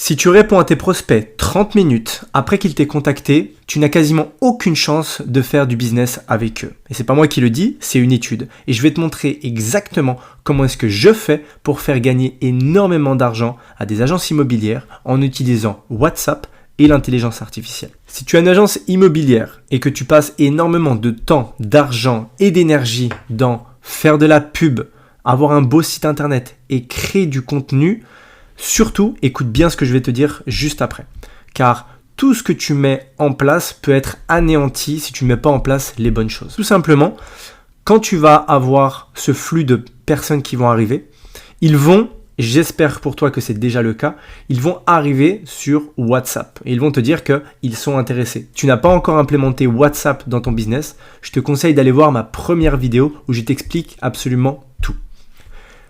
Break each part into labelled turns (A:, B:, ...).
A: Si tu réponds à tes prospects 30 minutes après qu'ils t'aient contacté, tu n'as quasiment aucune chance de faire du business avec eux. Et c'est pas moi qui le dis, c'est une étude. Et je vais te montrer exactement comment est-ce que je fais pour faire gagner énormément d'argent à des agences immobilières en utilisant WhatsApp et l'intelligence artificielle. Si tu as une agence immobilière et que tu passes énormément de temps, d'argent et d'énergie dans faire de la pub, avoir un beau site internet et créer du contenu, surtout, écoute bien ce que je vais te dire juste après. Car tout ce que tu mets en place peut être anéanti si tu ne mets pas en place les bonnes choses. Tout simplement, quand tu vas avoir ce flux de personnes qui vont arriver, ils vont, j'espère pour toi que c'est déjà le cas, ils vont arriver sur WhatsApp. Et ils vont te dire qu'ils sont intéressés. Tu n'as pas encore implémenté WhatsApp dans ton business, je te conseille d'aller voir ma première vidéo où je t'explique absolument tout.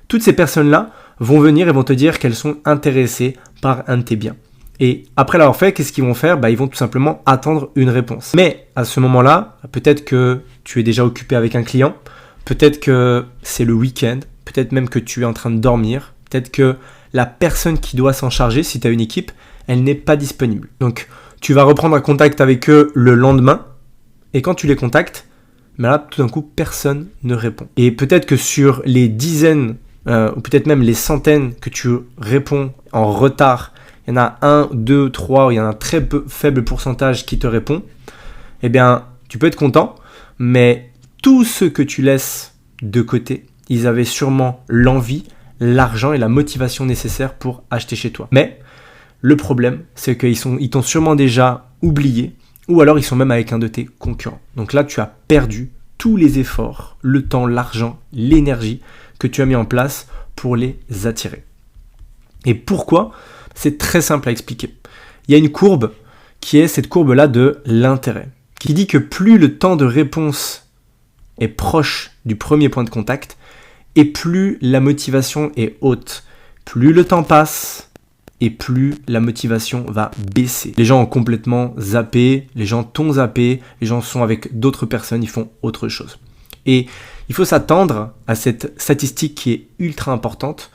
A: Toutes ces personnes-là vont venir et vont te dire qu'elles sont intéressées par un de tes biens. Et après l'avoir fait, qu'est-ce qu'ils vont faire ? Ils vont tout simplement attendre une réponse. Mais à ce moment-là, peut-être que tu es déjà occupé avec un client, peut-être que c'est le week-end, peut-être même que tu es en train de dormir, peut-être que la personne qui doit s'en charger, si tu as une équipe, elle n'est pas disponible. Donc, tu vas reprendre un contact avec eux le lendemain, et quand tu les contactes, là, tout d'un coup, personne ne répond. Et peut-être que sur les dizaines ou peut-être même les centaines que tu réponds en retard, il y en a 1, 2, 3, il y en a un très faible pourcentage qui te répond, eh bien, tu peux être content, mais tous ceux que tu laisses de côté, ils avaient sûrement l'envie, l'argent et la motivation nécessaires pour acheter chez toi. Mais le problème, c'est qu'ils t'ont sûrement déjà oublié, ou alors ils sont même avec un de tes concurrents. Donc là, tu as perdu tous les efforts, le temps, l'argent, l'énergie que tu as mis en place pour les attirer. Et pourquoi ? C'est très simple à expliquer. Il y a une courbe qui est cette courbe-là de l'intérêt, qui dit que plus le temps de réponse est proche du premier point de contact, et plus la motivation est haute. Plus le temps passe, et plus la motivation va baisser. Les gens ont complètement zappé, les gens t'ont zappé, les gens sont avec d'autres personnes, ils font autre chose. Et il faut s'attendre à cette statistique qui est ultra importante,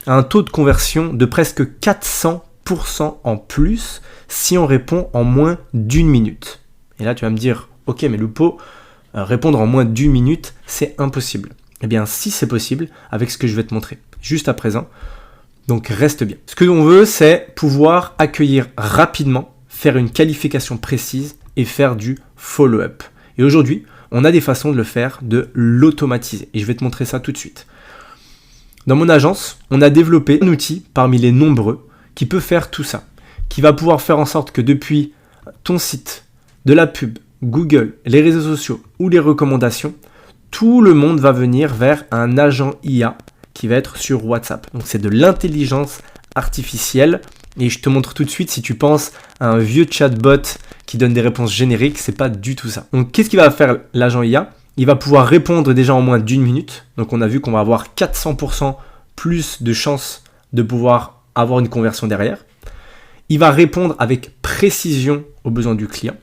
A: à un taux de conversion de presque 400% en plus si on répond en moins d'1 minute. Et là, tu vas me dire, ok, mais Lupo, répondre en moins d'1 minute, c'est impossible. Eh bien, si c'est possible, avec ce que je vais te montrer juste à présent, donc reste bien. Ce que l'on veut, c'est pouvoir accueillir rapidement, faire une qualification précise et faire du follow-up. Et aujourd'hui, on a des façons de le faire, de l'automatiser. Et je vais te montrer ça tout de suite. Dans mon agence, on a développé un outil parmi les nombreux qui peut faire tout ça. Qui va pouvoir faire en sorte que depuis ton site, de la pub, Google, les réseaux sociaux ou les recommandations, tout le monde va venir vers un agent IA qui va être sur WhatsApp. Donc c'est de l'intelligence artificielle. Et je te montre tout de suite, si tu penses à un vieux chatbot qui donne des réponses génériques, c'est pas du tout ça. Donc qu'est-ce qu'il va faire l'agent IA ? Il va pouvoir répondre déjà en moins d'1 minute. Donc on a vu qu'on va avoir 400% plus de chances de pouvoir avoir une conversion derrière. Il va répondre avec précision aux besoins du client.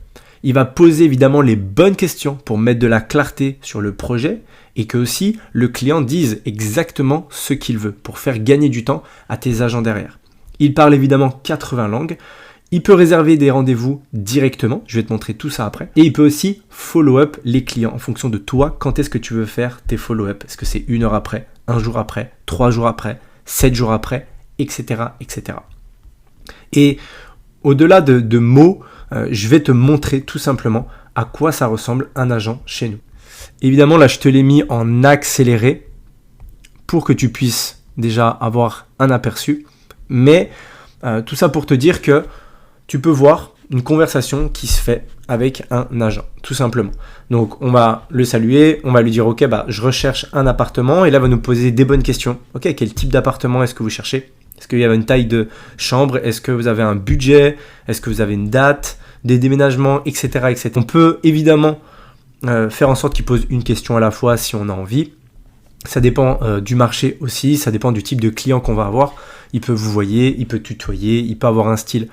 A: Il va poser évidemment les bonnes questions pour mettre de la clarté sur le projet et que aussi le client dise exactement ce qu'il veut pour faire gagner du temps à tes agents derrière. Il parle évidemment 80 langues. Il peut réserver des rendez-vous directement. Je vais te montrer tout ça après. Et il peut aussi follow-up les clients en fonction de toi. Quand est-ce que tu veux faire tes follow-up ? Est-ce que c'est 1 heure après, 1 jour après, 3 jours après, 7 jours après, etc. etc. Et au-delà de mots, je vais te montrer tout simplement à quoi ça ressemble un agent chez nous. Évidemment, là, je te l'ai mis en accéléré pour que tu puisses déjà avoir un aperçu. Mais tout ça pour te dire que tu peux voir une conversation qui se fait avec un agent, tout simplement. Donc, on va le saluer, on va lui dire « Ok, je recherche un appartement » et là, il va nous poser des bonnes questions. « Ok, quel type d'appartement est-ce que vous cherchez ? Est-ce qu'il y a une taille de chambre ? Est-ce que vous avez un budget ? Est-ce que vous avez une date ? Des déménagements, etc. etc. » On peut évidemment faire en sorte qu'il pose une question à la fois si on a envie. Ça dépend du marché aussi, ça dépend du type de client qu'on va avoir. Il peut vous voyer, il peut tutoyer, il peut avoir un style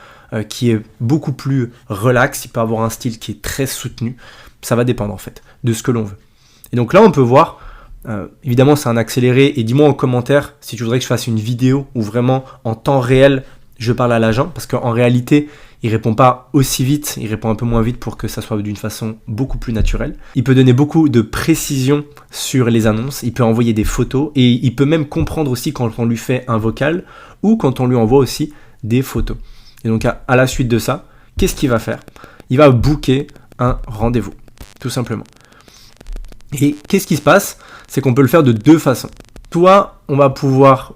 A: qui est beaucoup plus relax, il peut avoir un style qui est très soutenu. Ça va dépendre en fait de ce que l'on veut. Et donc là, on peut voir, évidemment c'est un accéléré, et dis-moi en commentaire si tu voudrais que je fasse une vidéo où vraiment en temps réel, je parle à l'agent parce qu'en réalité, il répond pas aussi vite, il répond un peu moins vite pour que ça soit d'une façon beaucoup plus naturelle. Il peut donner beaucoup de précision sur les annonces, il peut envoyer des photos et il peut même comprendre aussi quand on lui fait un vocal ou quand on lui envoie aussi des photos. Et donc à la suite de ça, qu'est-ce qu'il va faire? Il va booker un rendez-vous, tout simplement. Et qu'est-ce qui se passe? C'est qu'on peut le faire de deux façons. Soit on va pouvoir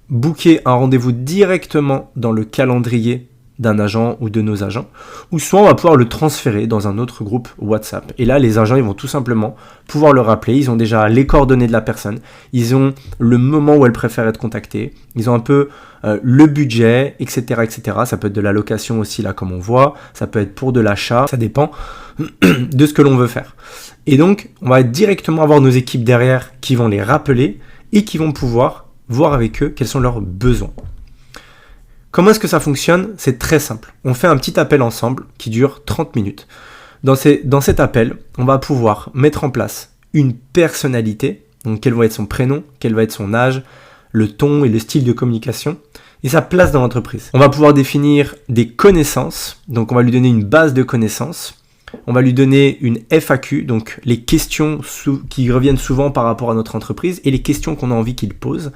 A: booker un rendez-vous directement dans le calendrier d'un agent ou de nos agents, ou soit on va pouvoir le transférer dans un autre groupe WhatsApp. Et là, les agents, ils vont tout simplement pouvoir le rappeler. Ils ont déjà les coordonnées de la personne, ils ont le moment où elle préfère être contactée, ils ont un peu le budget, etc., etc. Ça peut être de la location aussi, là, comme on voit. Ça peut être pour de l'achat. Ça dépend de ce que l'on veut faire. Et donc, on va directement avoir nos équipes derrière qui vont les rappeler et qui vont pouvoir voir avec eux quels sont leurs besoins. Comment est-ce que ça fonctionne? C'est très simple. On fait un petit appel ensemble qui dure 30 minutes. Dans cet appel, on va pouvoir mettre en place une personnalité, donc quel va être son prénom, quel va être son âge, le ton et le style de communication, et sa place dans l'entreprise. On va pouvoir définir des connaissances, donc on va lui donner une base de connaissances. On va lui donner une FAQ, donc les questions qui reviennent souvent par rapport à notre entreprise et les questions qu'on a envie qu'il pose.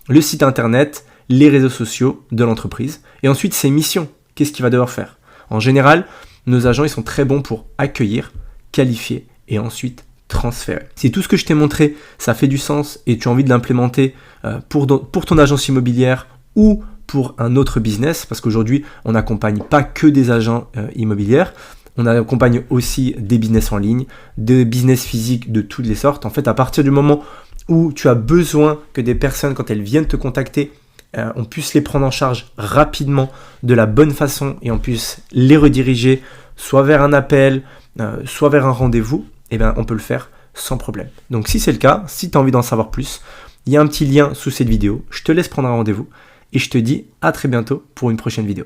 A: Le site internet, les réseaux sociaux de l'entreprise. Et ensuite, ses missions. Qu'est-ce qu'il va devoir faire? En général, nos agents, ils sont très bons pour accueillir, qualifier et ensuite transférer. Si tout ce que je t'ai montré, ça fait du sens et tu as envie de l'implémenter pour ton agence immobilière ou pour un autre business, parce qu'aujourd'hui, on n'accompagne pas que des agents immobiliers, on accompagne aussi des business en ligne, des business physiques de toutes les sortes. En fait, à partir du moment où tu as besoin que des personnes, quand elles viennent te contacter, on puisse les prendre en charge rapidement, de la bonne façon, et on puisse les rediriger soit vers un appel, soit vers un rendez-vous, eh bien, on peut le faire sans problème. Donc si c'est le cas, si tu as envie d'en savoir plus, il y a un petit lien sous cette vidéo. Je te laisse prendre un rendez-vous et je te dis à très bientôt pour une prochaine vidéo.